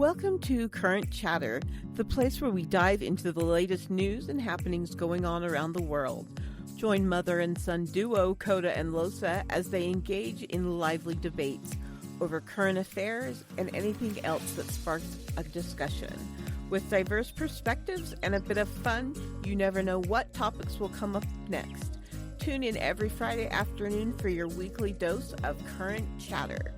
Welcome to Current Chatter, the place where we dive into the latest news and happenings going on around the world. Join mother and son duo Kota and Losa as they engage in lively debates over current affairs and anything else that sparks a discussion. With diverse perspectives and a bit of fun, you never know what topics will come up next. Tune in every Friday afternoon for your weekly dose of Current Chatter.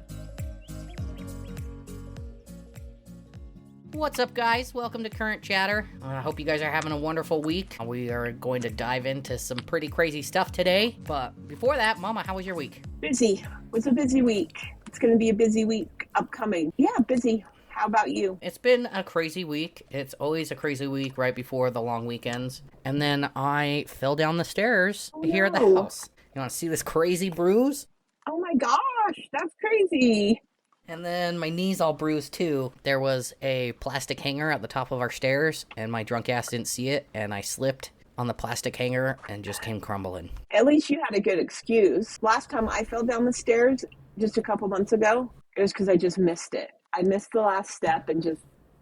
What's up, guys? Welcome to Current Chatter. I hope you guys are having a wonderful week. We are going to dive into some pretty crazy stuff today. But before that, Mama, how was your week? Busy. It was a busy week. It's going to be a busy week upcoming. Yeah, busy. How about you? It's been a crazy week. It's always a crazy week right before the long weekends. And then I fell down the stairs here at the house. You want to see this crazy bruise? Oh my gosh, that's crazy. And then my knee's all bruised too. There was a plastic hanger at the top of our stairs, and my drunk ass didn't see it, and I slipped on the plastic hanger and just came crumbling. At least you had a good excuse. Last time I fell down the stairs, just a couple months ago, it was because I just missed it. I missed the last step and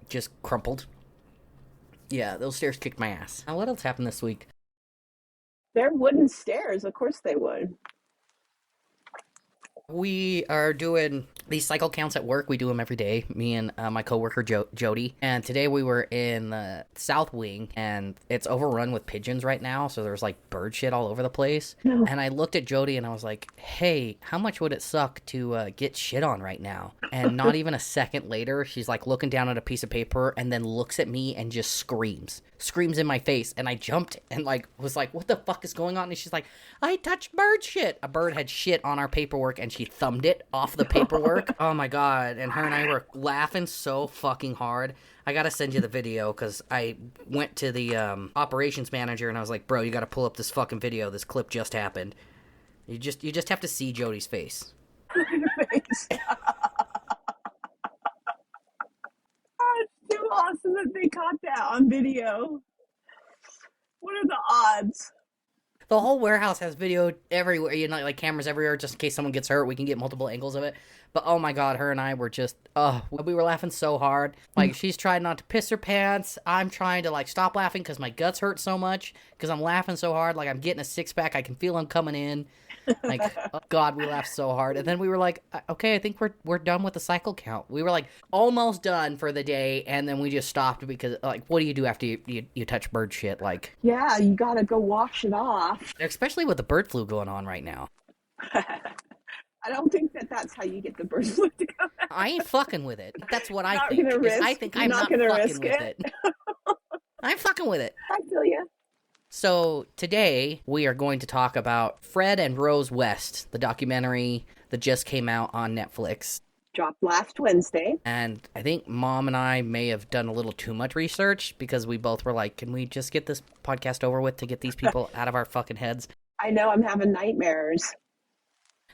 just crumpled. Yeah, those stairs kicked my ass. Now, what else happened this week? They're wooden stairs. Of course they would. We are doing these cycle counts at work. We do them every day, me and my coworker Jody. And today we were in the south wing, and it's overrun with pigeons right now, so there's like bird shit all over the place. No. And I looked at Jody and I was like, hey, how much would it suck to get shit on right now? And not even a second later, she's like looking down at a piece of paper and then looks at me and just screams in my face. And I jumped and like was like, what the fuck is going on? And she's like, I touched bird shit. A bird had shit on our paperwork and she thumbed it off the paperwork. Oh my god. And her and I were laughing so fucking hard. I gotta send you the video because I went to the operations manager and I was like, bro, you gotta pull up this fucking video. This clip just happened. You just have to see Jody's face. It's too awesome that they caught that on video. What are the odds? The whole warehouse has video everywhere, you know, like cameras everywhere, just in case someone gets hurt, we can get multiple angles of it. But oh my god, her and I were just, we were laughing so hard. Like, she's trying not to piss her pants. I'm trying to, like, stop laughing because my guts hurt so much, because I'm laughing so hard. Like, I'm getting a six-pack. I can feel them coming in. Like, oh god, we laughed so hard. And then we were like, okay, I think we're done with the cycle count. We were, like, almost done for the day, and then we just stopped because, like, what do you do after you touch bird shit? Like, yeah, you gotta go wash it off. Especially with the bird flu going on right now. I don't think that's how you get the bird flu to come out. I ain't fucking with it. That's what I Not think. gonna risk- I think I'm not not gonna fucking risk with it. I'm fucking with it. I feel you. So today we are going to talk about Fred and Rose West, the documentary that just came out on Netflix. Dropped last Wednesday. And I think Mom and I may have done a little too much research because we both were like, can we just get this podcast over with to get these people out of our fucking heads? I know, I'm having nightmares.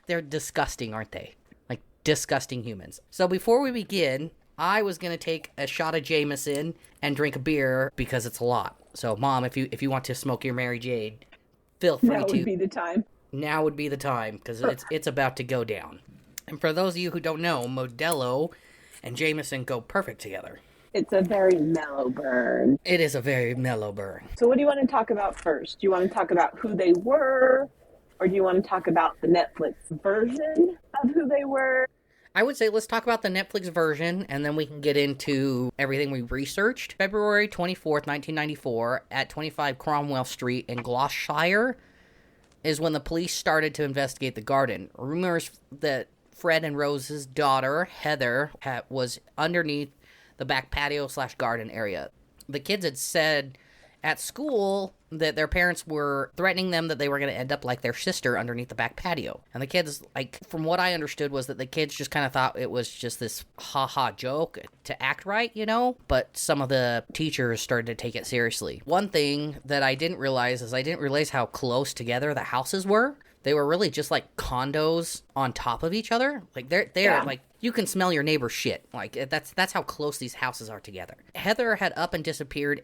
They're disgusting, aren't they? Like, disgusting humans. So before we begin, I was going to take a shot of Jameson and drink a beer because it's a lot. So, Mom, if you want to smoke your Mary Jane, feel free to. Now would be the time. Now would be the time because it's about to go down. And for those of you who don't know, Modelo and Jameson go perfect together. It's a very mellow burn. It is a very mellow burn. So what do you want to talk about first? Do you want to talk about who they were? Or do you want to talk about the Netflix version of who they were? I would say let's talk about the Netflix version, and then we can get into everything we researched. February 24th, 1994, at 25 Cromwell Street in Gloucestershire, is when the police started to investigate the garden. Rumors that Fred and Rose's daughter, Heather, was underneath the back patio/garden area. The kids had said at school that their parents were threatening them that they were going to end up like their sister underneath the back patio. And the kids, like, from what I understood was that the kids just kind of thought it was just this ha-ha joke to act right, you know? But some of the teachers started to take it seriously. One thing that I didn't realize is I didn't realize how close together the houses were. They were really just like condos on top of each other. Like they're like, you can smell your neighbor's shit. Like that's how close these houses are together. Heather had up and disappeared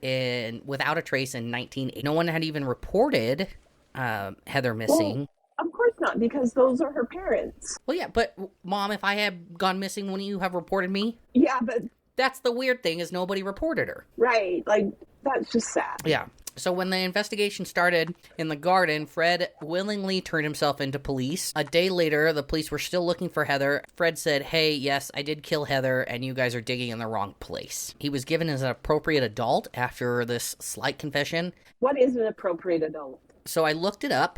without a trace in 1980. No one had even reported Heather missing. Well, of course not, because those are her parents. Well, yeah, but Mom, if I had gone missing, wouldn't you have reported me? Yeah, but That's the weird thing, is nobody reported her. Right. Like, that's just sad. Yeah. So when the investigation started in the garden, Fred willingly turned himself into police. A day later, the police were still looking for Heather. Fred said, hey, yes, I did kill Heather, and you guys are digging in the wrong place. He was given as an appropriate adult after this slight confession. What is an appropriate adult? So I looked it up.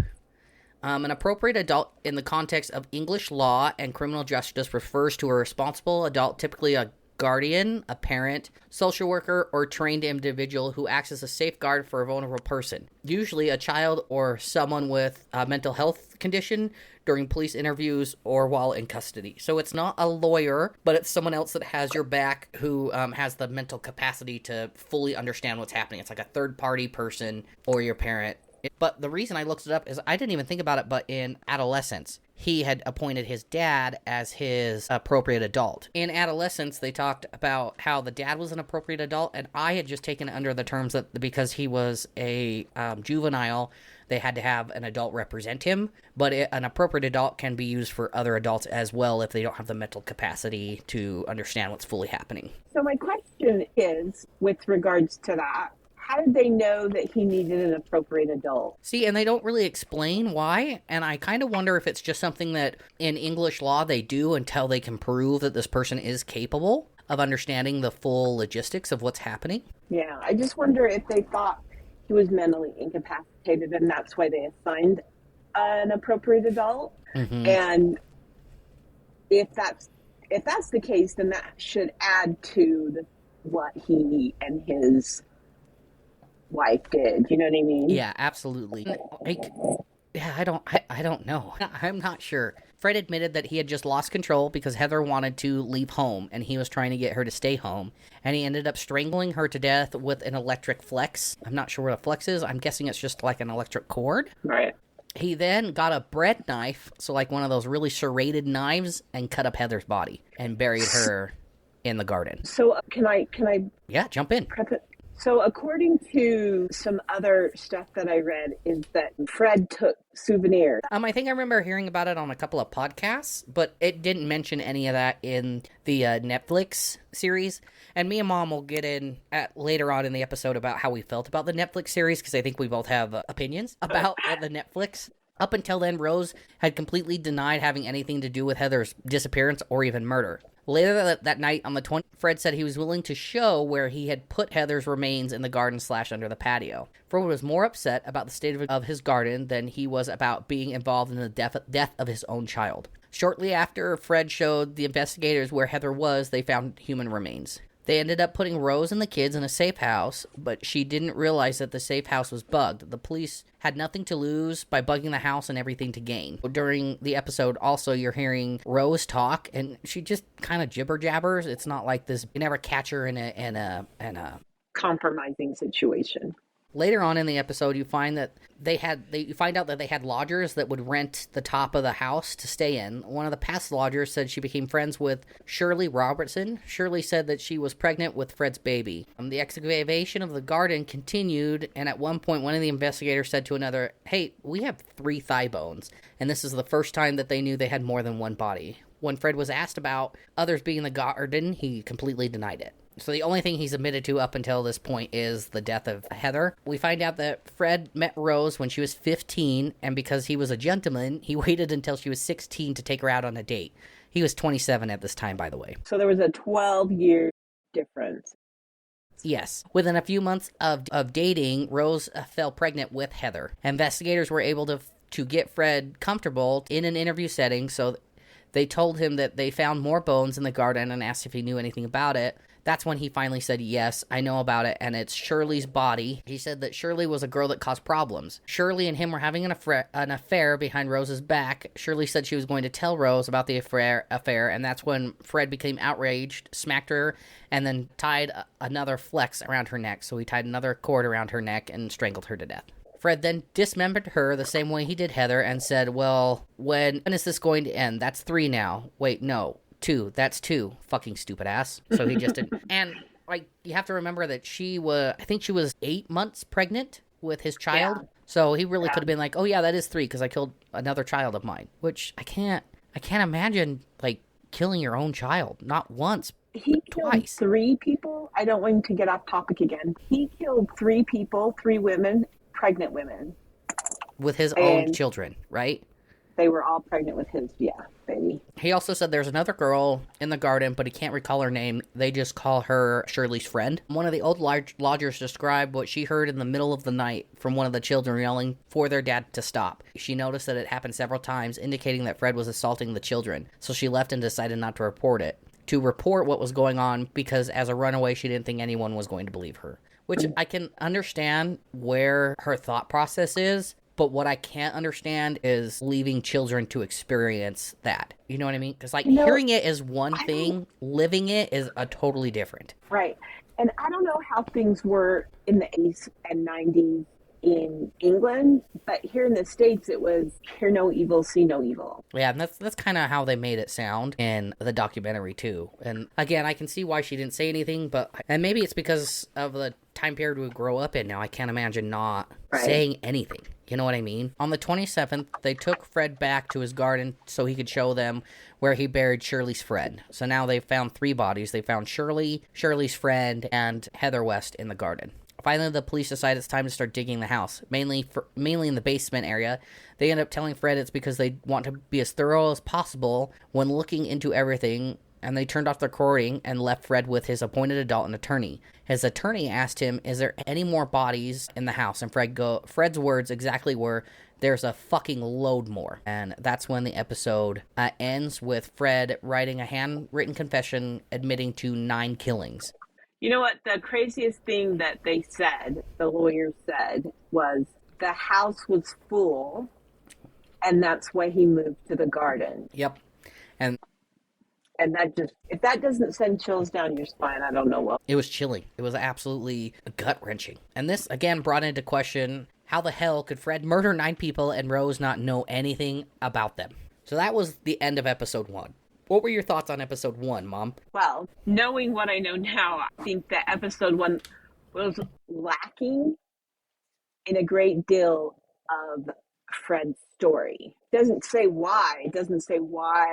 An appropriate adult in the context of English law and criminal justice refers to a responsible adult, typically a guardian, a parent, social worker, or trained individual who acts as a safeguard for a vulnerable person, usually a child or someone with a mental health condition during police interviews or while in custody. So it's not a lawyer, but it's someone else that has your back who has the mental capacity to fully understand what's happening. It's like a third-party person or your parent. But the reason I looked it up is I didn't even think about it, but in adolescence, he had appointed his dad as his appropriate adult. In adolescence, they talked about how the dad was an appropriate adult, and I had just taken it under the terms that because he was a juvenile, they had to have an adult represent him. But an appropriate adult can be used for other adults as well if they don't have the mental capacity to understand what's fully happening. So my question is, with regards to that, how did they know that he needed an appropriate adult? See, and they don't really explain why, and I kind of wonder if it's just something that in English law they do until they can prove that this person is capable of understanding the full logistics of what's happening. Yeah, I just wonder if they thought he was mentally incapacitated and that's why they assigned an appropriate adult. Mm-hmm. And if that's the case, then that should add to what he and his wife did. You know what I mean? Yeah, absolutely. I don't know. I'm not sure. Fred admitted that he had just lost control because Heather wanted to leave home and he was trying to get her to stay home, and he ended up strangling her to death with an electric flex. I'm not sure what a flex is. I'm guessing it's just like an electric cord. Right. He then got a bread knife, so like one of those really serrated knives, and cut up Heather's body and buried her in the garden. So can I Yeah, jump in. prep it? So according to some other stuff that I read is that Fred took souvenirs. I think I remember hearing about it on a couple of podcasts, but it didn't mention any of that in the Netflix series. And me and Mom will get in later on in the episode about how we felt about the Netflix series, because I think we both have opinions about the Netflix. Up until then, Rose had completely denied having anything to do with Heather's disappearance or even murder. Later that night on the 20th, Fred said he was willing to show where he had put Heather's remains in the garden / under the patio. Fred was more upset about the state of his garden than he was about being involved in the death of his own child. Shortly after Fred showed the investigators where Heather was, they found human remains. They ended up putting Rose and the kids in a safe house, but she didn't realize that the safe house was bugged. The police had nothing to lose by bugging the house and everything to gain. During the episode, also, you're hearing Rose talk, and she just kind of jibber jabbers. It's not like this. You never catch her in a Compromising situation. Later on in the episode, you find that you find out that they had lodgers that would rent the top of the house to stay in. One of the past lodgers said she became friends with Shirley Robertson. Shirley said that she was pregnant with Fred's baby. The excavation of the garden continued, and at one point, one of the investigators said to another, "Hey, we have 3 thigh bones," and this is the first time that they knew they had more than one body. When Fred was asked about others being in the garden, he completely denied it. So the only thing he's admitted to up until this point is the death of Heather. We find out that Fred met Rose when she was 15, and because he was a gentleman, he waited until she was 16 to take her out on a date. He was 27 at this time, by the way. So there was a 12-year difference. Yes. Within a few months of dating, Rose fell pregnant with Heather. Investigators were able to get Fred comfortable in an interview setting, so they told him that they found more bones in the garden and asked if he knew anything about it. That's when he finally said, "Yes, I know about it, and it's Shirley's body." He said that Shirley was a girl that caused problems. Shirley and him were having an affair behind Rose's back. Shirley said she was going to tell Rose about the affair, and that's when Fred became outraged, smacked her, and then tied another flex around her neck. So he tied another cord around her neck and strangled her to death. Fred then dismembered her the same way he did Heather and said, "Well, when is this going to end? That's 3 now. Wait, no. 2. That's 2. Fucking stupid ass." So he just did. And, like, you have to remember that I think she was 8 months pregnant with his child. Yeah. So he really could have been like, "Oh yeah, that is 3 because I killed another child of mine." Which I can't imagine, like, killing your own child. Not once, He killed twice. 3 people. I don't want to get off topic again. He killed 3 people, 3 women, pregnant women. With his own And children, right? they were all pregnant with his, baby. He also said there's another girl in the garden, but he can't recall her name. They just call her Shirley's friend. One of the old lodgers described what she heard in the middle of the night from one of the children yelling for their dad to stop. She noticed that it happened several times, indicating that Fred was assaulting the children, so she left and decided not to report it. To report what was going on, because as a runaway, she didn't think anyone was going to believe her. Which I can understand where her thought process is, but what I can't understand is leaving children to experience that. You know what I mean? Because, like, hearing it is one thing, living it is a totally different. Right. And I don't know how things were in the 80s and 90s in England, but here in the States, it was hear no evil, see no evil. Yeah, and that's kind of how they made it sound in the documentary, too. And, again, I can see why she didn't say anything, and maybe it's because of the time period we grow up in now. I can't imagine not saying anything. You know what I mean? On the 27th, they took Fred back to his garden so he could show them where he buried Shirley's friend. So now they've found 3 bodies. They found Shirley, Shirley's friend, and Heather West in the garden. Finally, the police decide it's time to start digging the house, mainly in the basement area. They end up telling Fred it's because they want to be as thorough as possible when looking into everything, and they turned off the recording and left Fred with his appointed adult and attorney. His attorney asked him, is there any more bodies in the house? And Fred's words exactly were, there's a fucking load more. And that's when the episode ends with Fred writing a handwritten confession admitting to 9 killings. You know what? The craziest thing that they said, the lawyer said, was the house was full, and that's why he moved to the garden. Yep. And that just, if that doesn't send chills down your spine, I don't know what. It was chilling. It was absolutely gut-wrenching. And this, again, brought into question, how the hell could Fred murder 9 people and Rose not know anything about them? So that was the end of episode 1. What were your thoughts on episode 1, Mom? Well, knowing what I know now, I think that episode 1 was lacking in a great deal of Fred's story. It doesn't say why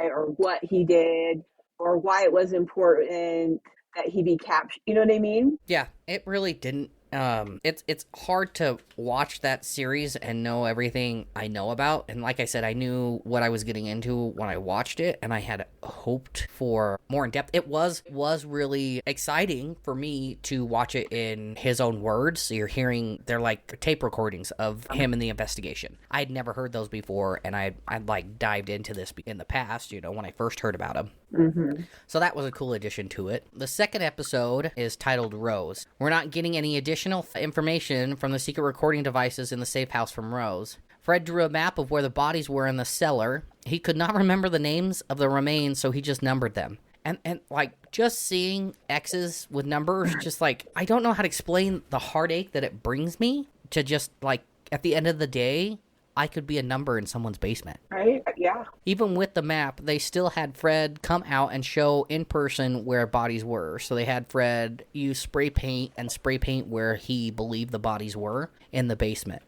or what he did or why it was important that he be captured. You know what I mean? Yeah, it really didn't. It's hard to watch that series and know everything I know about. And like I said, I knew what I was getting into when I watched it, and I had hoped for more in depth. It was really exciting for me to watch it in his own words. So you're hearing, they're like tape recordings of him in the investigation. I'd never heard those before, and I'd like dived into this in the past, when I first heard about him. Mm-hmm. So that was a cool addition to it. The second episode is titled Rose. We're not getting any additional information from the secret recording devices in the safe house from Rose. Fred drew a map of where the bodies were in the cellar. He could not remember the names of the remains, so he just numbered them. And like, just seeing X's with numbers, just like, I don't know how to explain the heartache that it brings me to just, like, at the end of the day, I could be a number in someone's basement. Right? Yeah. Even with the map, they still had Fred come out and show in person where bodies were. So they had Fred use spray paint where he believed the bodies were in the basement.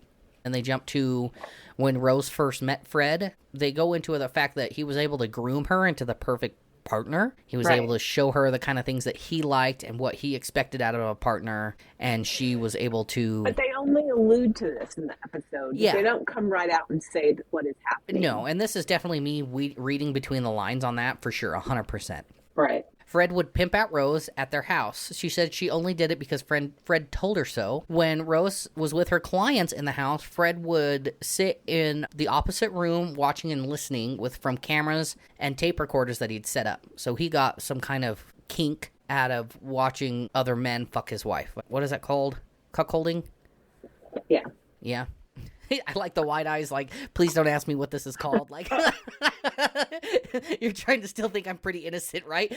And they jump to when Rose first met Fred. They go into the fact that he was able to groom her into the perfect partner. He was able to show her the kind of things that he liked and what he expected out of a partner, and she was able to... But they only allude to this in the episode. Yeah. They don't come right out and say what is happening. No, and this is definitely me reading between the lines on that for sure, 100%. Right. Fred would pimp out Rose at their house. She said she only did it because Fred told her so. When Rose was with her clients in the house, Fred would sit in the opposite room watching and listening from cameras and tape recorders that he'd set up. So he got some kind of kink out of watching other men fuck his wife. What is that called? Cuckolding? Yeah. Yeah. I like the wide eyes, like, please don't ask me what this is called. Like, you're trying to still think I'm pretty innocent, right?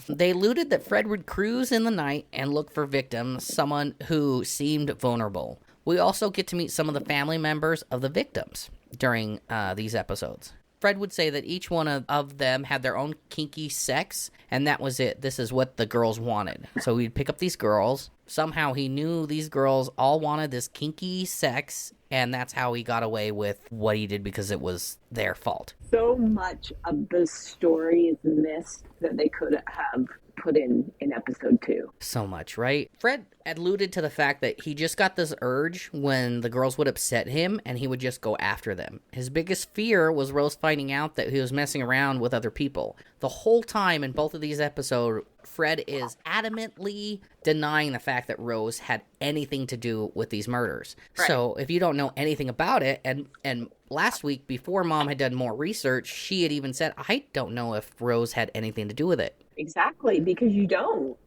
They alluded that Fred would cruise in the night and look for victims, someone who seemed vulnerable. We also get to meet some of the family members of the victims during these episodes. Fred would say that each one of them had their own kinky sex, and that was it. This is what the girls wanted. So he'd pick up these girls. Somehow he knew these girls all wanted this kinky sex, and that's how he got away with what he did because it was their fault. So much of the story is missed that they could have put in episode 2. So much, right? Fred alluded to the fact that he just got this urge when the girls would upset him and he would just go after them. His biggest fear was Rose finding out that he was messing around with other people. The whole time in both of these episodes, Fred is adamantly denying the fact that Rose had anything to do with these murders. Right. So if you don't know anything about it, and last week, before Mom had done more research, she had even said, I don't know if Rose had anything to do with it. Exactly, because you don't.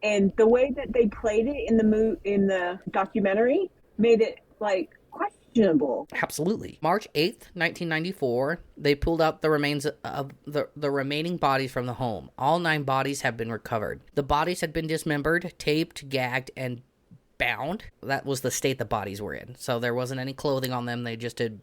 And the way that they played it in the documentary made it, like, questionable. Absolutely. March 8th, 1994, they pulled out the remains of the remaining bodies from the home. All 9 bodies have been recovered. The bodies had been dismembered, taped, gagged, and bound. That was the state the bodies were in. So there wasn't any clothing on them. They just had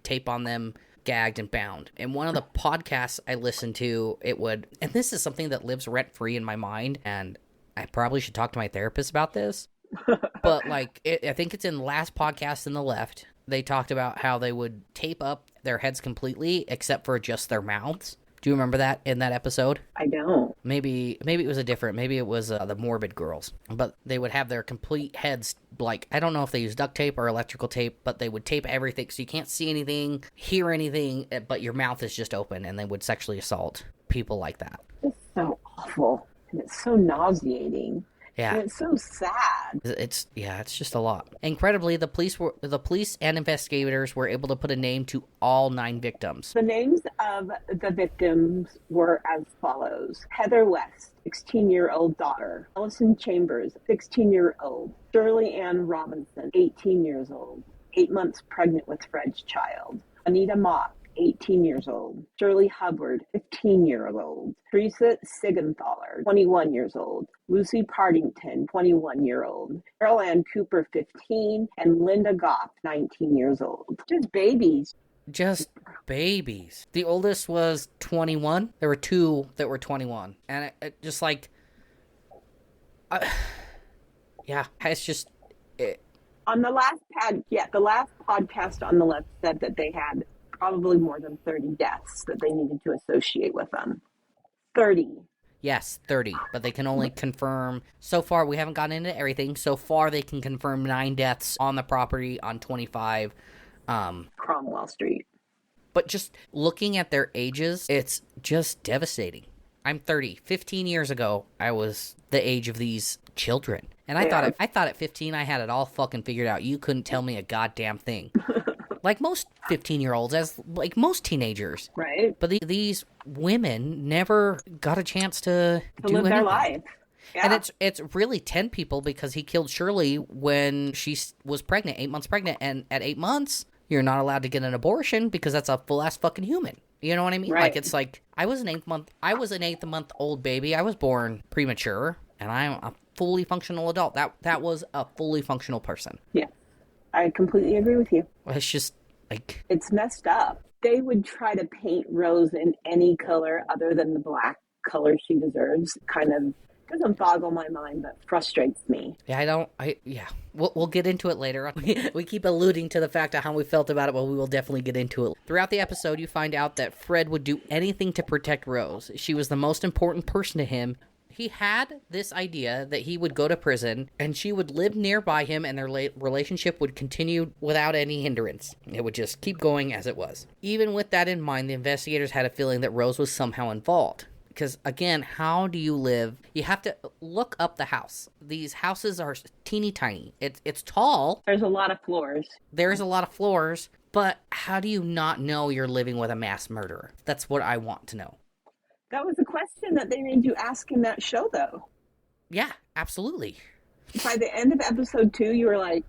tape on them, gagged and bound. In one of the podcasts I listened to, and this is something that lives rent-free in my mind, and I probably should talk to my therapist about this, but I think it's in the last podcast in the left, they talked about how they would tape up their heads completely except for just their mouths. Do you remember that in that episode? I don't. Maybe it was maybe it was the Morbid girls, but they would have their complete heads, like, I don't know if they used duct tape or electrical tape, but they would tape everything so you can't see anything, hear anything, but your mouth is just open, and they would sexually assault people like that. It's so awful, and it's so nauseating. Yeah. And it's so sad. It's just a lot. Incredibly, the police and investigators were able to put a name to all 9 victims. The names of the victims were as follows: Heather West, 16-year-old daughter; Allison Chambers, 16-year-old; Shirley Ann Robinson, 18 years old, 8 months pregnant with Fred's child; Anita Mott, 18 years old; Shirley Hubbard, 15-year-old; Teresa Sigenthaler, 21 years old; Lucy Partington, 21-year-old; Carol Ann Cooper, 15, and Linda Goff, 19 years old. Just babies. Just babies. The oldest was 21. There were 2 that were 21. And it just like... yeah, it's just... On the last the last podcast on the left said that they had probably more than 30 deaths that they needed to associate with them. 30. Yes, 30. But they can only confirm... So far, we haven't gotten into everything. So far, they can confirm 9 deaths on the property on 25... Cromwell Street. But just looking at their ages, it's just devastating. I'm 30. 15 years ago, I was the age of these children. And I thought at 15 I had it all fucking figured out. You couldn't tell me a goddamn thing. Like most 15-year-olds, like most teenagers. Right. But these women never got a chance to do live anything. Their life. Yeah. And it's really 10 people because he killed Shirley when she was pregnant, 8 months pregnant. And at 8 months, you're not allowed to get an abortion because that's a full-ass fucking human. You know what I mean? Right. Like, it's like, I was an 8th month old baby. I was born premature, and I'm a fully functional adult. That was a fully functional person. Yeah. I completely agree with you. It's just, like... It's messed up. They would try to paint Rose in any color other than the black color she deserves. Kind of doesn't boggle my mind, but frustrates me. Yeah, We'll get into it later. We keep alluding to the fact of how we felt about it, but we will definitely get into it. Throughout the episode, you find out that Fred would do anything to protect Rose. She was the most important person to him. He had this idea that he would go to prison and she would live nearby him and their relationship would continue without any hindrance. It would just keep going as it was. Even with that in mind, the investigators had a feeling that Rose was somehow involved. Because, again, how do you live? You have to look up the house. These houses are teeny tiny. It's tall. There's a lot of floors. There's a lot of floors. But how do you not know you're living with a mass murderer? That's what I want to know. That was a question that they made you ask in that show, though. Yeah, absolutely. By the end of episode 2, you were like,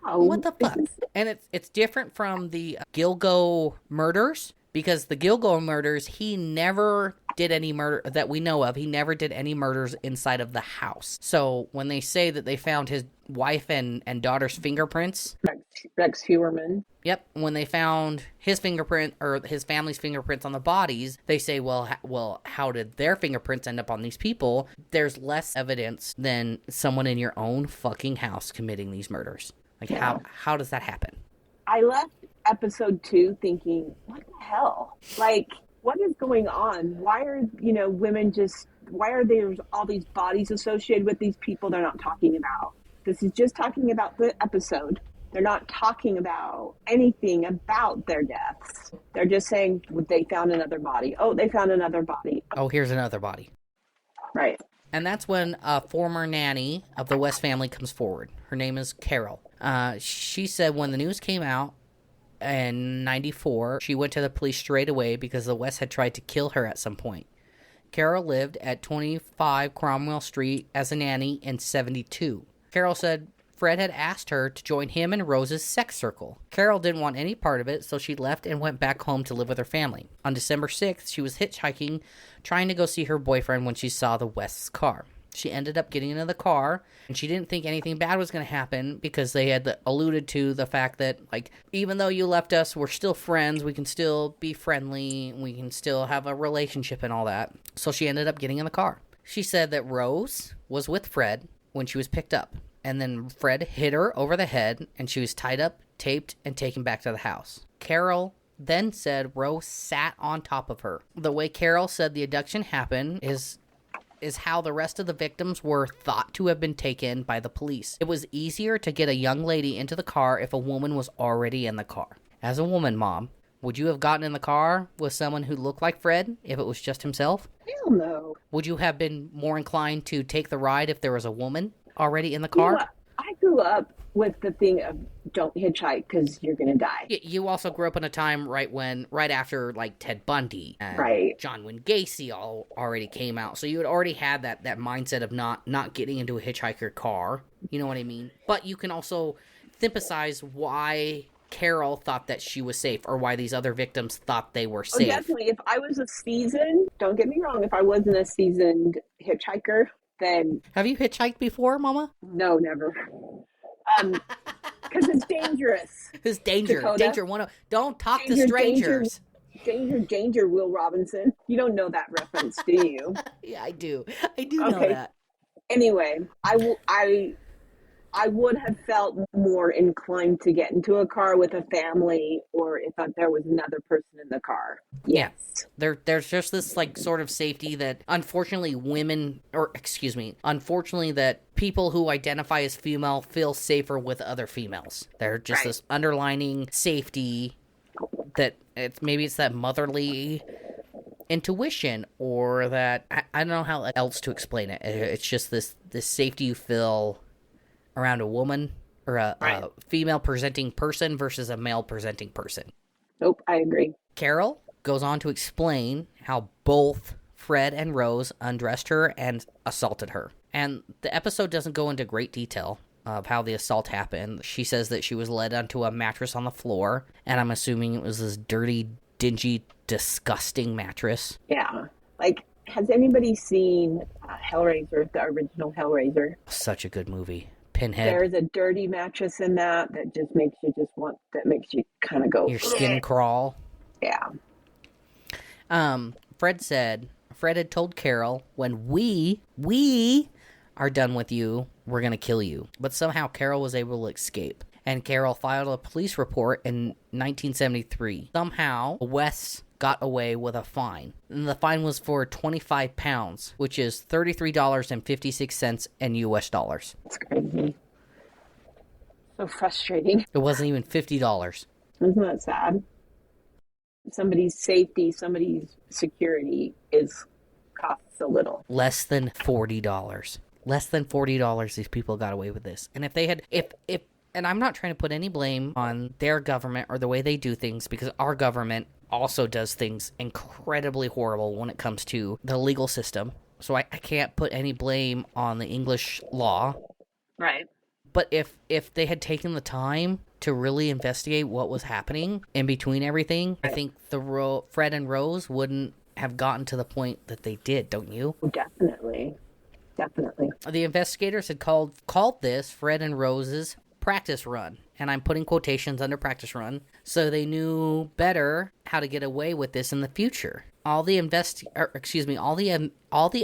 oh. What the fuck? And it's different from the Gilgo murders. Because the Gilgo murders, he never did any murder that we know of. He never did any murders inside of the house. So when they say that they found his wife and daughter's fingerprints... Rex Heuermann. Yep. When they found his fingerprint or his family's fingerprints on the bodies, they say, well, how did their fingerprints end up on these people? There's less evidence than someone in your own fucking house committing these murders. Like, how does that happen? I left episode 2 thinking, what the hell? Like, what is going on? Why are, women why are there all these bodies associated with these people they're not talking about? This is just talking about the episode. They're not talking about anything about their deaths. They're just saying they found another body. Oh, they found another body. Oh, here's another body. Right. And that's when a former nanny of the West family comes forward. Her name is Carol. She said when the news came out in 94, she went to the police straight away because the West had tried to kill her at some point. Carol lived at 25 Cromwell Street as a nanny in 72. Carol said Fred had asked her to join him and Rose's sex circle. Carol didn't want any part of it, so she left and went back home to live with her family. On December 6th, she was hitchhiking, trying to go see her boyfriend when she saw the West's car. She ended up getting into the car, and she didn't think anything bad was going to happen because they had alluded to the fact that, like, even though you left us, we're still friends, we can still be friendly, we can still have a relationship and all that. So she ended up getting in the car. She said that Rose was with Fred when she was picked up. And then Fred hit her over the head, and she was tied up, taped, and taken back to the house. Carol then said Rose sat on top of her. The way Carol said the abduction happened is how the rest of the victims were thought to have been taken by the police. It was easier to get a young lady into the car if a woman was already in the car. As a woman, Mom, would you have gotten in the car with someone who looked like Fred if it was just himself? Hell no. Would you have been more inclined to take the ride if there was a woman already in the car? I grew up with the thing of don't hitchhike because you're gonna die. You also grew up in a time right after like Ted Bundy and right. John Wayne Gacy all already came out, so you had already had that mindset of not getting into a hitchhiker car. You know what I mean? But you can also sympathize why Carol thought that she was safe, or why these other victims thought they were safe. Oh, definitely. If I was don't get me wrong, if I wasn't a seasoned hitchhiker, then... Have you hitchhiked before, Mama? No, never. Because it's dangerous. It's danger. Dakota. Danger. Don't talk to strangers. Danger, Will Robinson. You don't know that reference, do you? Yeah, I do. I do know that. Anyway, I would have felt more inclined to get into a car with a family, or if there was another person in the car. Yes. Yeah. There's just this like sort of safety that unfortunately that people who identify as female feel safer with other females. They're just this underlining safety that it's that motherly intuition, or that I don't know how else to explain it. It's just this safety you feel around a woman or a female presenting person versus a male presenting person. Nope, I agree. Carol goes on to explain how both Fred and Rose undressed her and assaulted her. And the episode doesn't go into great detail of how the assault happened. She says that she was led onto a mattress on the floor, and I'm assuming it was this dirty, dingy, disgusting mattress. Yeah. Like, has anybody seen Hellraiser, the original Hellraiser? Such a good movie. Pinhead. There's a dirty mattress in that just makes you kind of go... Your skin crawl. Yeah. Fred had told Carol, when we are done with you, we're going to kill you. But somehow Carol was able to escape. And Carol filed a police report in 1973. Somehow, Wes got away with a fine. And the fine was for 25 pounds, which is $33.56 in US dollars. That's crazy. So frustrating. It wasn't even $50. Isn't that sad? Somebody's safety, somebody's security costs so little. Less than $40. Less than $40 these people got away with this. And if they had... And I'm not trying to put any blame on their government or the way they do things, because our government also does things incredibly horrible when it comes to the legal system. So I can't put any blame on the English law. Right. But if they had taken the time to really investigate what was happening in between everything, I think Fred and Rose wouldn't have gotten to the point that they did, don't you? Definitely. The investigators had called this Fred and Rose's practice run, and I'm putting quotations under practice run, so they knew better how to get away with this in the future. All the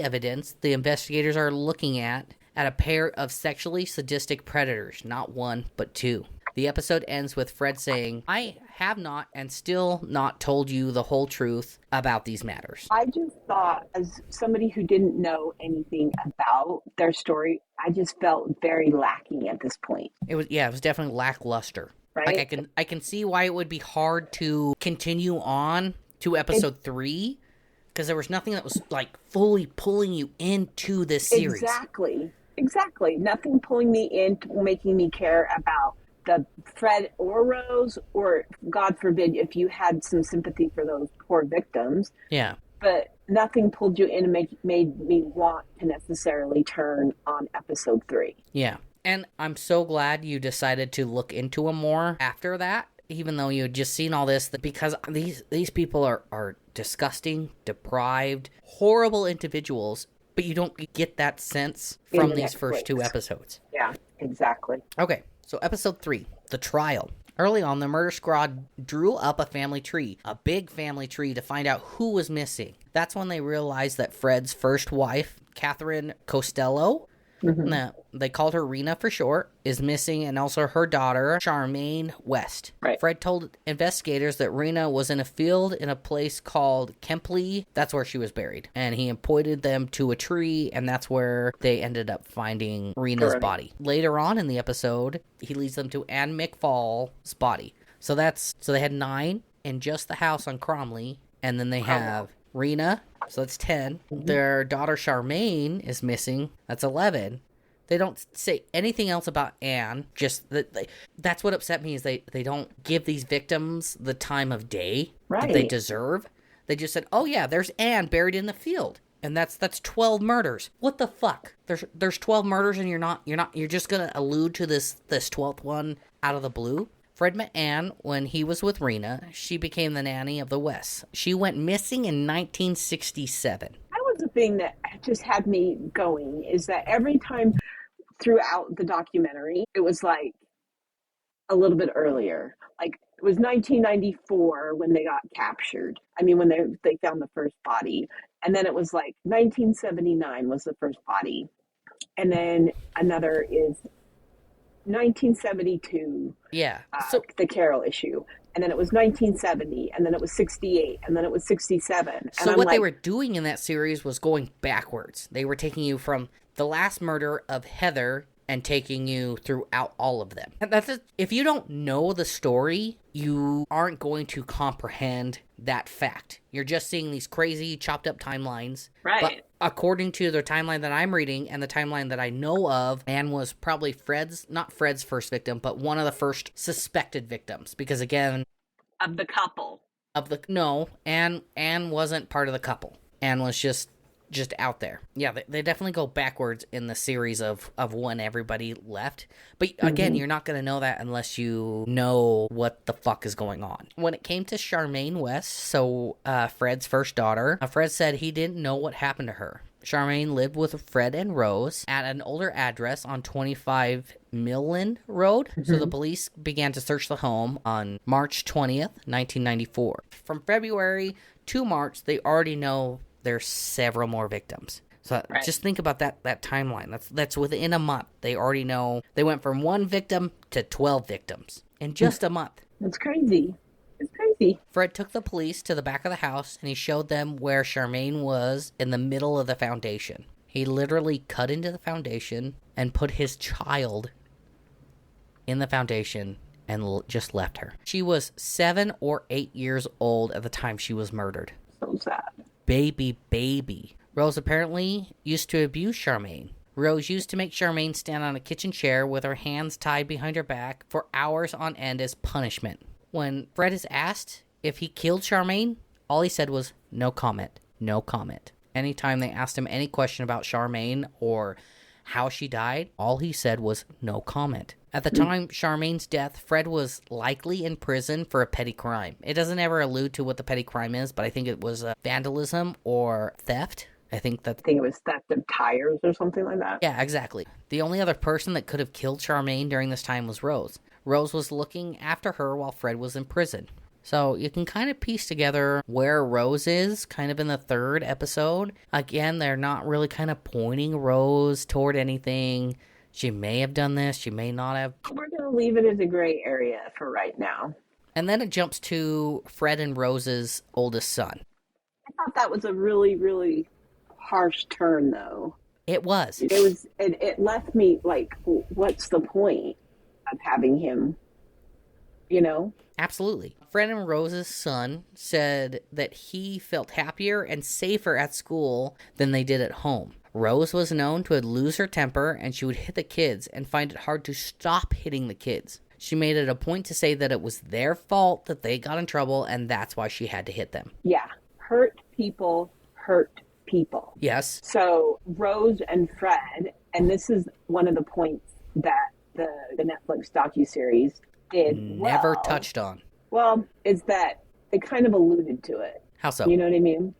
evidence the investigators are looking at a pair of sexually sadistic predators, not one, but two. The episode ends with Fred saying, "I have not and still not told you the whole truth about these matters." I just thought, as somebody who didn't know anything about their story, I just felt very lacking at this point. It was definitely lackluster. Right? Like I can see why it would be hard to continue on to episode 3, because there was nothing that was like fully pulling you into this series. Exactly. Nothing pulling me in, making me care about the Fred or Rose, or God forbid if you had some sympathy for those poor victims. Yeah. But nothing pulled you in and made me want to necessarily turn on episode 3. Yeah. And I'm so glad you decided to look into them more after that, even though you had just seen all this, because these people are disgusting, deprived, horrible individuals, but you don't get that sense from these first 2 episodes. Yeah, exactly. Okay, so episode 3, the trial. Early on, the murder squad drew up a family tree, a big family tree, to find out who was missing. That's when they realized that Fred's first wife, Catherine Costello, they called her Rena for short, is missing, and also her daughter, Charmaine West. Right. Fred told investigators that Rena was in a field in a place called Kempley. That's where she was buried. And he pointed them to a tree, and that's where they ended up finding Rena's body. Later on in the episode, he leads them to Anne McFall's body. So they had 9 in just the house on Cromley, and then they have Rena, so that's 10. Their daughter Charmaine is missing. That's 11. They don't say anything else about Anne. Just that's what upset me, is they don't give these victims the time of day that they deserve. They just said, "Oh yeah, there's Anne buried in the field." And that's 12 murders. What the fuck? There's 12 murders, and you're just gonna allude to this 12th one out of the blue? Fred met Anne when he was with Rena. She became the nanny of the Wests. She went missing in 1967. That was the thing that just had me going, is that every time throughout the documentary, it was like a little bit earlier. Like, it was 1994 when they got captured. I mean, when they found the first body. And then it was like 1979 was the first body. And then another is 1972. Yeah. The Carol issue. And then it was 1970, and then it was 68, and then it was 67. So what they were doing in that series was going backwards. They were taking you from the last murder of Heather and taking you throughout all of them. And if you don't know the story, you aren't going to comprehend that fact. You're just seeing these crazy chopped up timelines. Right. But according to the timeline that I'm reading and the timeline that I know of, Anne was probably not Fred's first victim, but one of the first suspected victims. Because again... Of the couple. No, Anne wasn't part of the couple. Anne was just out there. Yeah, they definitely go backwards in the series of when everybody left. But again, you're not going to know that unless you know what the fuck is going on. When it came to Charmaine West, so Fred's first daughter, Fred said he didn't know what happened to her. Charmaine lived with Fred and Rose at an older address on 25 Millen Road. So the police began to search the home on March 20th, 1994. From February to March, they already know there's several more victims. So just think about that timeline. That's within a month. They already know they went from 1 victim to 12 victims in just a month. That's crazy. It's crazy. Fred took the police to the back of the house, and he showed them where Charmaine was in the middle of the foundation. He literally cut into the foundation and put his child in the foundation and just left her. She was 7 or 8 years old at the time she was murdered. So sad. Baby. Rose apparently used to abuse Charmaine. Rose used to make Charmaine stand on a kitchen chair with her hands tied behind her back for hours on end as punishment. When Fred is asked if he killed Charmaine, all he said was, "No comment, no comment." Anytime they asked him any question about Charmaine or how she died, all he said was, "No comment." At the time Charmaine's death, Fred was likely in prison for a petty crime. It doesn't ever allude to what the petty crime is, but I think it was vandalism or theft. I think it was theft of tires or something like that. Yeah, exactly. The only other person that could have killed Charmaine during this time was Rose. Rose was looking after her while Fred was in prison. So you can kind of piece together where Rose is, kind of in the third episode. Again, they're not really kind of pointing Rose toward anything. She may have done this, she may not have. We're going to leave it as a gray area for right now. And then it jumps to Fred and Rose's oldest son. I thought that was a really, really harsh turn, though. It was. It left me like, what's the point of having him, you know? Absolutely. Fred and Rose's son said that he felt happier and safer at school than they did at home. Rose was known to lose her temper, and she would hit the kids and find it hard to stop hitting the kids. She made it a point to say that it was their fault that they got in trouble, and that's why she had to hit them. Yeah. Hurt people hurt people. Yes. So Rose and Fred, and this is one of the points that the Netflix docuseries did never touched on. Well, is that it kind of alluded to it. How so? You know what I mean?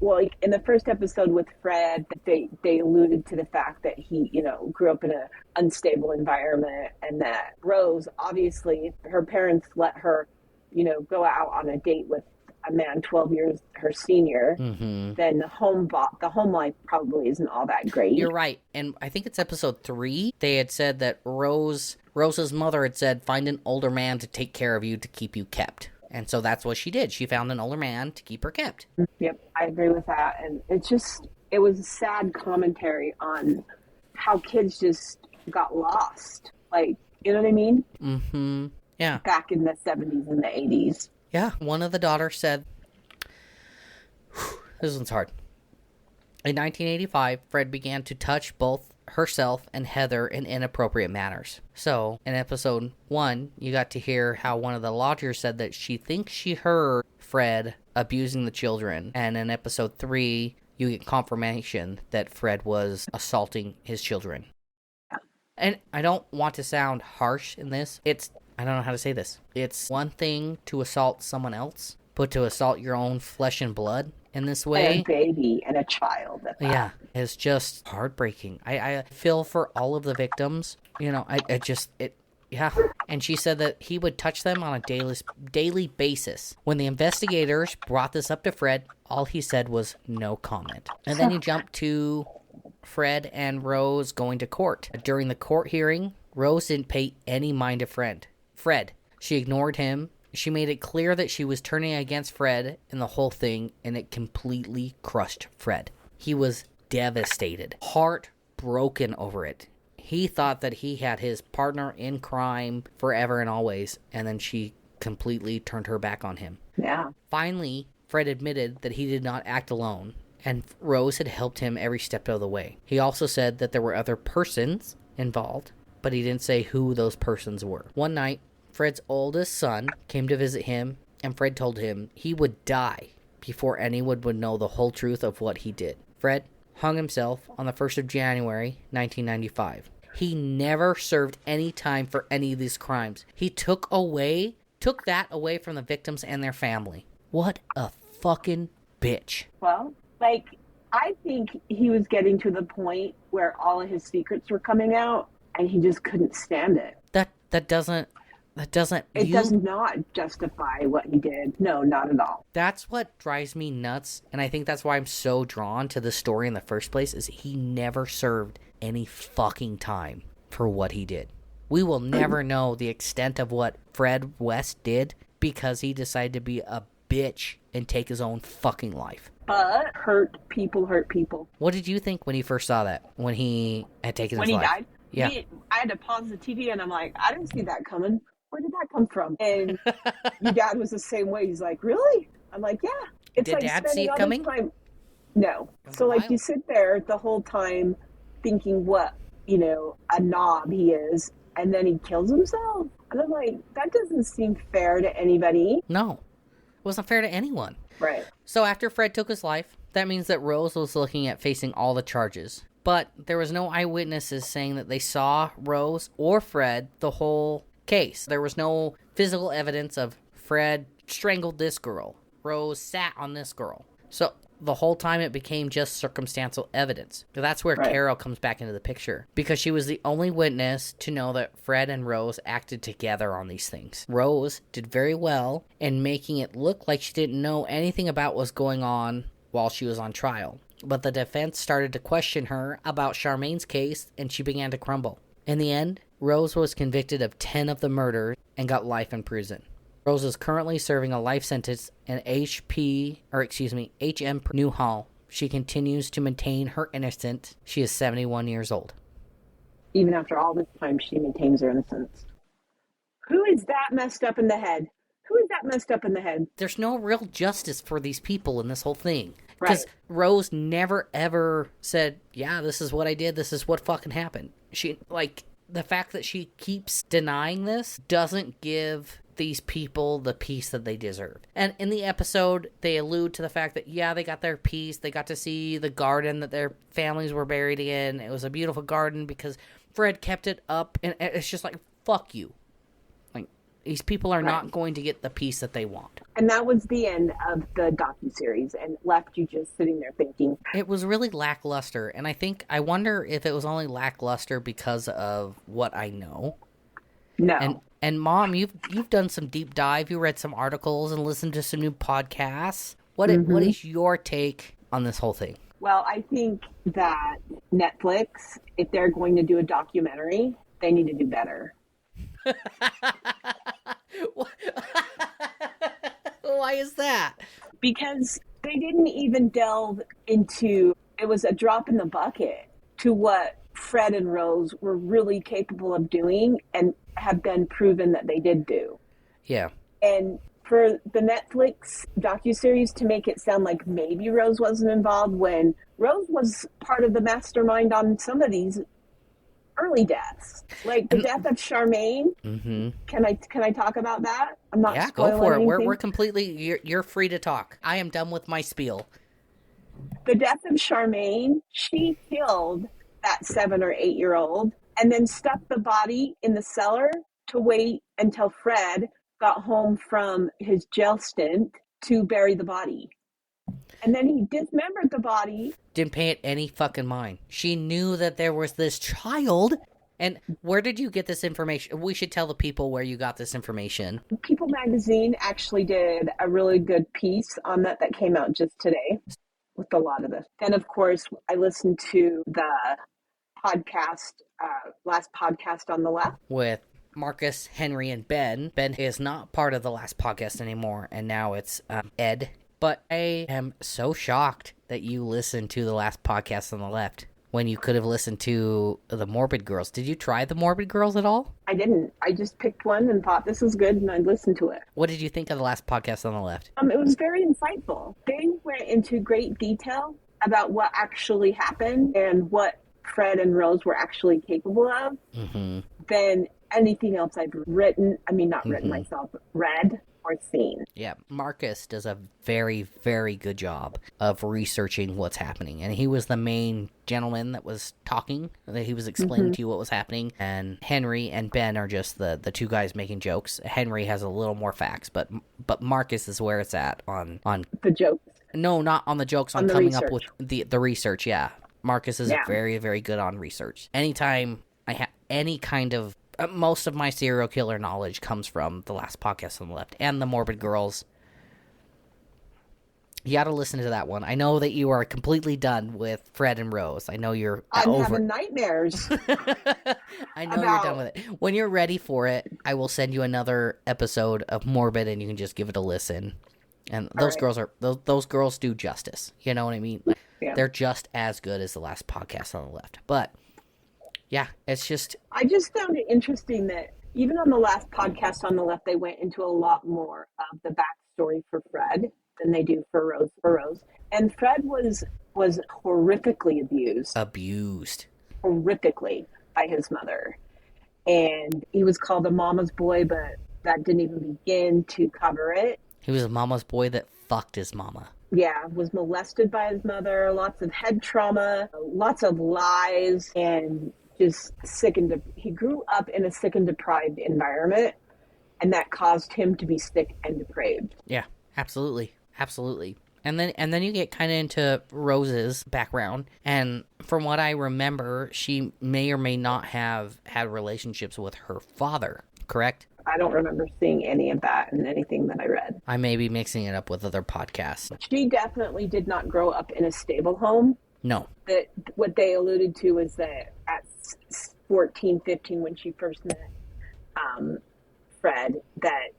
Like in the first episode with Fred, they alluded to the fact that he, grew up in an unstable environment, and that Rose, obviously, her parents let her, go out on a date with a man 12 years her senior. Mm-hmm. Then the home life probably isn't all that great. You're right. And I think it's episode 3. They had said that Rose's mother had said, find an older man to take care of you to keep you kept. And so that's what she did. She found an older man to keep her kept. Yep, I agree with that. And it was a sad commentary on how kids just got lost. Like, you know what I mean? Mm-hmm. Yeah. Back in the 70s and the 80s. Yeah. One of the daughters said, this one's hard. In 1985, Fred began to touch both herself and Heather in inappropriate manners. So, in episode 1, you got to hear how one of the lodgers said that she thinks she heard Fred abusing the children. And in episode 3, you get confirmation that Fred was assaulting his children. And I don't want to sound harsh in this. I don't know how to say this. It's one thing to assault someone else, but to assault your own flesh and blood in this way. And a baby and a child. Yeah, it's just heartbreaking. I feel for all of the victims. Yeah. And she said that he would touch them on a daily basis. When the investigators brought this up to Fred, all he said was no comment. And then you jump to Fred and Rose going to court. During the court hearing, Rose didn't pay any mind to Fred. She ignored him. She made it clear that she was turning against Fred in the whole thing, and it completely crushed Fred. He was devastated, heartbroken over it. He thought that he had his partner in crime forever and always, and then she completely turned her back on him. Yeah. Finally, Fred admitted that he did not act alone, and Rose had helped him every step of the way. He also said that there were other persons involved, but he didn't say who those persons were. One night, Fred's oldest son came to visit him, and Fred told him he would die before anyone would know the whole truth of what he did. Fred hung himself on the 1st of January, 1995. He never served any time for any of these crimes. He took that away from the victims and their family. What a fucking bitch. Well, I think he was getting to the point where all of his secrets were coming out, and he just couldn't stand it. It does not justify what he did. No, not at all. That's what drives me nuts, and I think that's why I'm so drawn to the story in the first place, is he never served any fucking time for what he did. We will never know the extent of what Fred West did because he decided to be a bitch and take his own fucking life. But hurt people. What did you think when you first saw that? When he had taken his life? When he died? Yeah. I had to pause the TV and I'm like, I didn't see that coming. Where did that come from? And your dad was the same way. He's like, really? I'm like, yeah. It's did like Dad see it spending all this time. No. So like you sit there the whole time thinking what, a knob he is, and then he kills himself. And I'm like, that doesn't seem fair to anybody. No. It wasn't fair to anyone. Right. So after Fred took his life, that means that Rose was looking at facing all the charges. But there was no eyewitnesses saying that they saw Rose or Fred the whole case. There was no physical evidence of Fred strangled this girl, Rose sat on this girl. So the whole time it became just circumstantial evidence. So that's where Carol comes back into the picture, because she was the only witness to know that Fred and Rose acted together on these things. Rose did very well in making it look like she didn't know anything about what was going on while she was on trial. But the defense started to question her about Charmaine's case, and she began to crumble. In the end, Rose was convicted of 10 of the murders and got life in prison. Rose is currently serving a life sentence in HM Newhall. She continues to maintain her innocence. She is 71 years old. Even after all this time, she maintains her innocence. Who is that messed up in the head? Who is that messed up in the head? There's no real justice for these people in this whole thing. Because Rose never, ever said, yeah, this is what I did. This is what fucking happened. She, like, the fact that she keeps denying this doesn't give these people the peace that they deserve. And in the episode, they allude to the fact that, yeah, they got their peace. They got to see the garden that their families were buried in. It was a beautiful garden because Fred kept it up. And it's just like, fuck you. Like, these people are not going to get the peace that they want. And that was the end of the docuseries, and left you just sitting there thinking. It was really lackluster. And I wonder if it was only lackluster because of what I know. No. And Mom, you've done some deep dive. You read some articles and listened to some new podcasts. What is your take on this whole thing? Well, I think that Netflix, if they're going to do a documentary, they need to do better. Why is that? Because they didn't even delve into, it was a drop in the bucket to what Fred and Rose were really capable of doing and have been proven that they did do. Yeah. And for the Netflix docuseries to make it sound like maybe Rose wasn't involved, when Rose was part of the mastermind on some of these early deaths, like the death of Charmaine. Mm-hmm. Can I talk about that? I'm not. Yeah, go for it. We're completely. You're free to talk. I am done with my spiel. The death of Charmaine. She killed that 7 or 8 year old, and then stuck the body in the cellar to wait until Fred got home from his jail stint to bury the body. And then he dismembered the body. Didn't pay it any fucking mind. She knew that there was this child. And where did you get this information? We should tell the people where you got this information. People magazine actually did a really good piece on that came out just today with a lot of this. Then, of course, I listened to the podcast, last podcast on the left. With Marcus, Henry, and Ben. Ben is not part of the last podcast anymore, and now it's Ed. But I am so shocked that you listened to the last podcast on the left when you could have listened to the Morbid Girls. Did you try the Morbid Girls at all? I didn't. I just picked one and thought this is good, and I listened to it. What did you think of the last podcast on the left? It was very insightful. They went into great detail about what actually happened and what Fred and Rose were actually capable of than anything else I've written. I mean, not written myself, but read or seen. Yeah, Marcus does a very, very good job of researching what's happening. And he was the main gentleman that was talking, that he was explaining to you what was happening. And Henry and Ben are just the two guys making jokes. Henry has a little more facts, but Marcus is where it's at on the jokes. No, not on the jokes, on coming up with the research, yeah. Marcus is very, very good on research. Anytime I have any kind of most of my serial killer knowledge comes from the last podcast on the left and the Morbid Girls. You got to listen to that one. I know that you are completely done with Fred and Rose. I know you're over. I'm having nightmares. I know you're done with it. When you're ready for it, I will send you another episode of Morbid, and you can just give it a listen. And those girls do justice. You know what I mean? Yeah. They're just as good as the last podcast on the left. But yeah, it's just... I just found it interesting that even on the last podcast on the left, they went into a lot more of the backstory for Fred than they do for Rose. And Fred was horrifically abused. Horrifically by his mother. And he was called a mama's boy, but that didn't even begin to cover it. He was a mama's boy that fucked his mama. was molested by his mother, lots of head trauma, lots of lies, and just he grew up in a sick and deprived environment, and that caused him to be sick and depraved. Yeah, absolutely. Absolutely. And then you get kind of into Rose's background, and from what I remember, she may or may not have had relationships with her father, correct? I don't remember seeing any of that in anything that I read. I may be mixing it up with other podcasts. She definitely did not grow up in a stable home. No. That what they alluded to was that at 14, 15, when she first met Fred, that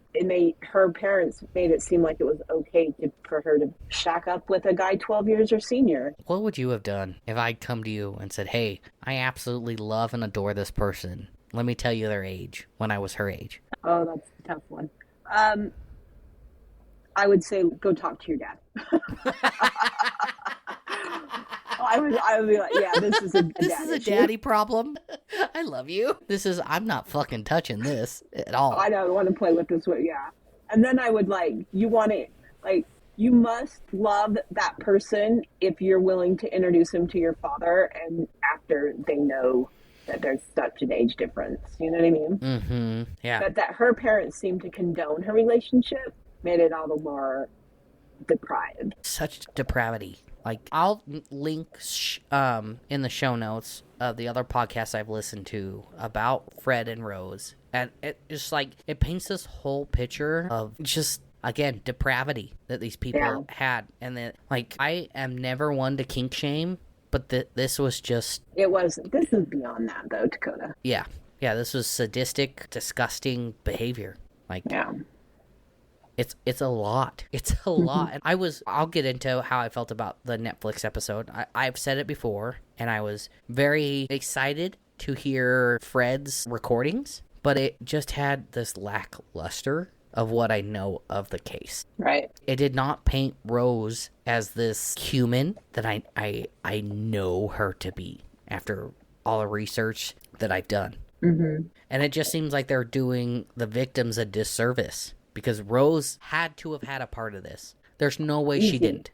her parents made it seem like it was okay for her to shack up with a guy 12 years her senior. What would you have done if I'd come to you and said, hey, I absolutely love and adore this person. Let me tell you their age when I was her age. Oh, that's a tough one. I would say go talk to your dad. I would be like, yeah, this is a daddy problem. I love you. I'm not fucking touching this at all. I don't want to play with this one, yeah. And then I would you must love that person if you're willing to introduce him to your father, and after they know that there's such an age difference. You know what I mean? Mm-hmm. Yeah. But that her parents seemed to condone her relationship made it all the more deprived. Such depravity. Like, I'll link in the show notes of the other podcasts I've listened to about Fred and Rose. And it just, like, it paints this whole picture of just, again, depravity that these people had. And then, like, I am never one to kink shame, but this was just... This is beyond that, though, Dakota. Yeah. Yeah, this was sadistic, disgusting behavior. Like... Yeah. It's a lot. It's a lot. And I'll get into how I felt about the Netflix episode. I've said it before, and I was very excited to hear Fred's recordings, but it just had this lackluster of what I know of the case. Right. It did not paint Rose as this human that I know her to be after all the research that I've done. Mm-hmm. And it just seems like they're doing the victims a disservice. Because Rose had to have had a part of this. There's no way she didn't.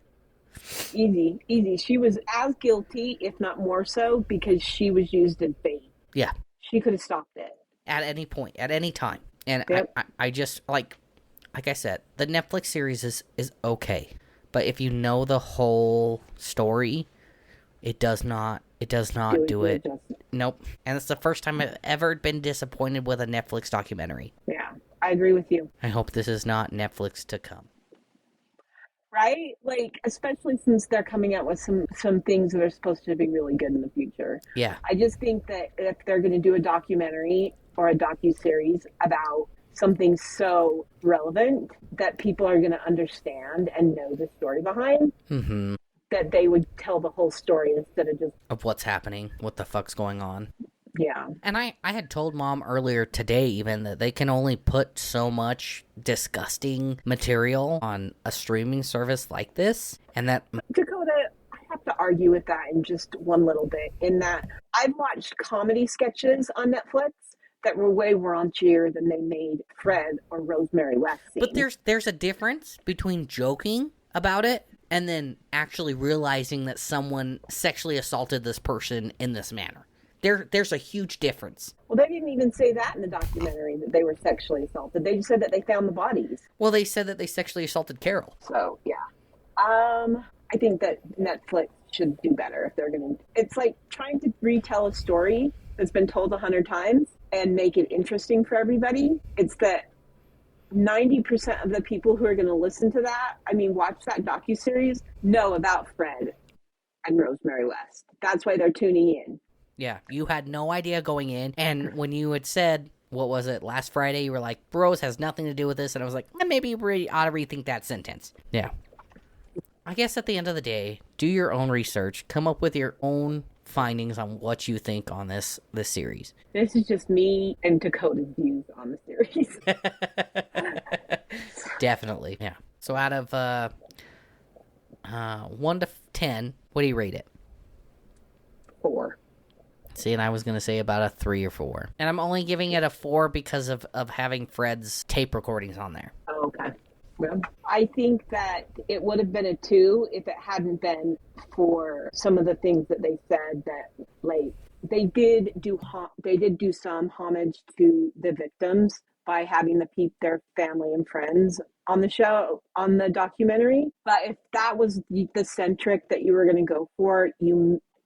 Easy. She was as guilty, if not more so, because she was used as bait. Yeah. She could have stopped it. At any point, at any time. And yep. I just, like I said, the Netflix series is okay. But if you know the whole story, it does not do it. Nope. And it's the first time I've ever been disappointed with a Netflix documentary. Yeah. I agree with you. I hope this is not Netflix to come. Right? Like, especially since they're coming out with some things that are supposed to be really good in the future. Yeah. I just think that if they're going to do a documentary or a docuseries about something so relevant that people are going to understand and know the story behind, mm-hmm. that they would tell the whole story instead of just... of what's happening, what the fuck's going on. Yeah. And I had told Mom earlier today even that they can only put so much disgusting material on a streaming service like this, and that... Dakota, I have to argue with that in just one little bit, in that I've watched comedy sketches on Netflix that were way raunchier than they made Fred or Rosemary West seem. But there's a difference between joking about it and then actually realizing that someone sexually assaulted this person in this manner. There's a huge difference. Well, they didn't even say that in the documentary, that they were sexually assaulted. They just said that they found the bodies. Well, they said that they sexually assaulted Carol. So, yeah. I think that Netflix should do better if they're going to... It's like trying to retell a story that's been told 100 times and make it interesting for everybody. It's that 90% of the people who are going to listen to that, watch that docuseries, know about Fred and Rosemary West. That's why they're tuning in. Yeah, you had no idea going in, and when you had said, what was it, last Friday, you were like, Rose has nothing to do with this, and I was like, maybe you ought to rethink that sentence. Yeah. I guess at the end of the day, do your own research, come up with your own findings on what you think on this series. This is just me and Dakota's views on the series. Definitely, yeah. So out of 1 to 10, what do you rate it? 4. See, and I was going to say about a 3 or 4. And I'm only giving it a 4 because of having Fred's tape recordings on there. Oh, okay. Well, I think that it would have been a 2 if it hadn't been for some of the things that they said that, like, they did do some homage to the victims by having their family and friends on the show, on the documentary. But if that was the centric that you were going to go for,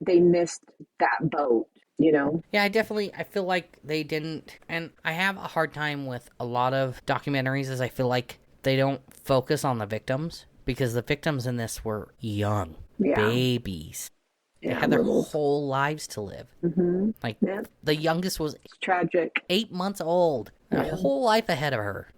they missed that boat, you know? Yeah, I feel like they didn't, and I have a hard time with a lot of documentaries as I feel like they don't focus on the victims, because the victims in this were young, babies. They had their whole lives to live. Mm-hmm. Like, the youngest was it's tragic. 8 months old. A whole life ahead of her.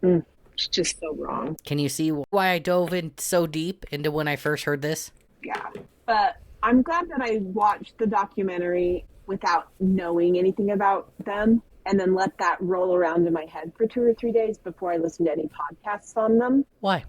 It's just so wrong. Can you see why I dove in so deep into when I first heard this? Yeah. But I'm glad that I watched the documentary without knowing anything about them, and then let that roll around in my head for 2 or 3 days before I listened to any podcasts on them. Why?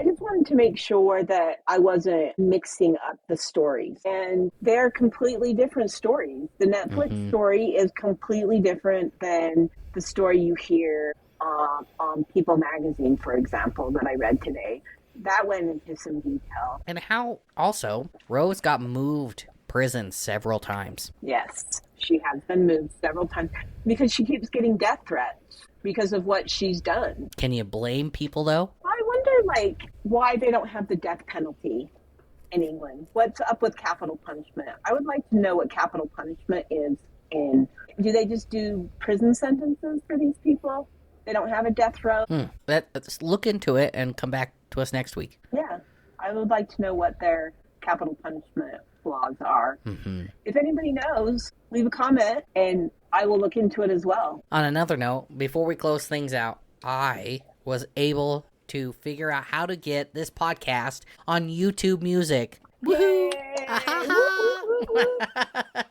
I just wanted to make sure that I wasn't mixing up the stories. And they're completely different stories. The Netflix story is completely different than the story you hear on People Magazine, for example, that I read today. That went into some detail. And how, also, Rose got moved prison several times. Yes, she has been moved several times because she keeps getting death threats because of what she's done. Can you blame people, though? I wonder, like, why they don't have the death penalty in England. What's up with capital punishment? I would like to know what capital punishment is in. Do they just do prison sentences for these people? They don't have a death row? Let's look into it and come back to us next week. Yeah, I would like to know what their capital punishment laws are. If anybody knows, leave a comment and I will look into it as well. On another note, before we close things out, I was able to figure out how to get this podcast on YouTube Music. Woohoo!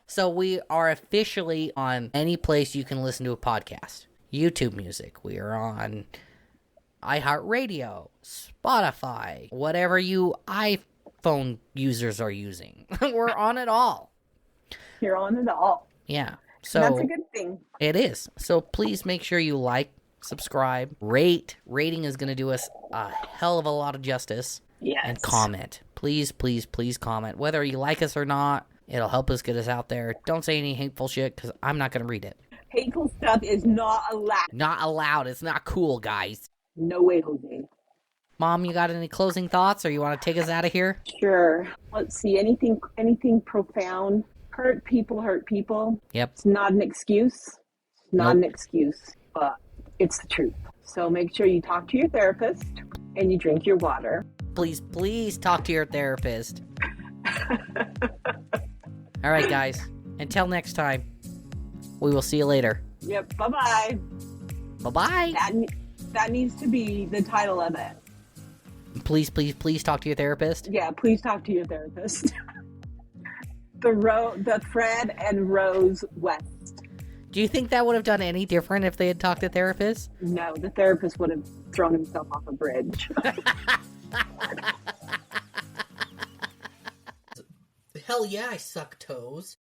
So we are officially on any place you can listen to a podcast. YouTube Music. We are on iHeartRadio, Spotify, whatever you iPhone users are using. We're on it all. You're on it all. Yeah. So that's a good thing. It is. So please make sure you like, subscribe, rate. Rating is going to do us a hell of a lot of justice. Yes. And comment. Please, please, please comment. Whether you like us or not, it'll help us get us out there. Don't say any hateful shit, because I'm not going to read it. Hateful stuff is not allowed. Not allowed. It's not cool, guys. No way, Jose. Mom, you got any closing thoughts, or you want to take us out of here? Sure. Let's see. Anything profound? Hurt people hurt people. Yep. It's not an excuse. It's not an excuse, but it's the truth. So make sure you talk to your therapist and you drink your water. Please, please talk to your therapist. All right, guys. Until next time, we will see you later. Yep. Bye-bye. Bye-bye. That needs to be the title of it. Please, please, please talk to your therapist. Yeah, please talk to your therapist. The Fred and Rose West. Do you think that would have done any different if they had talked to therapists? No, the therapist would have thrown himself off a bridge. Hell yeah, I suck toes.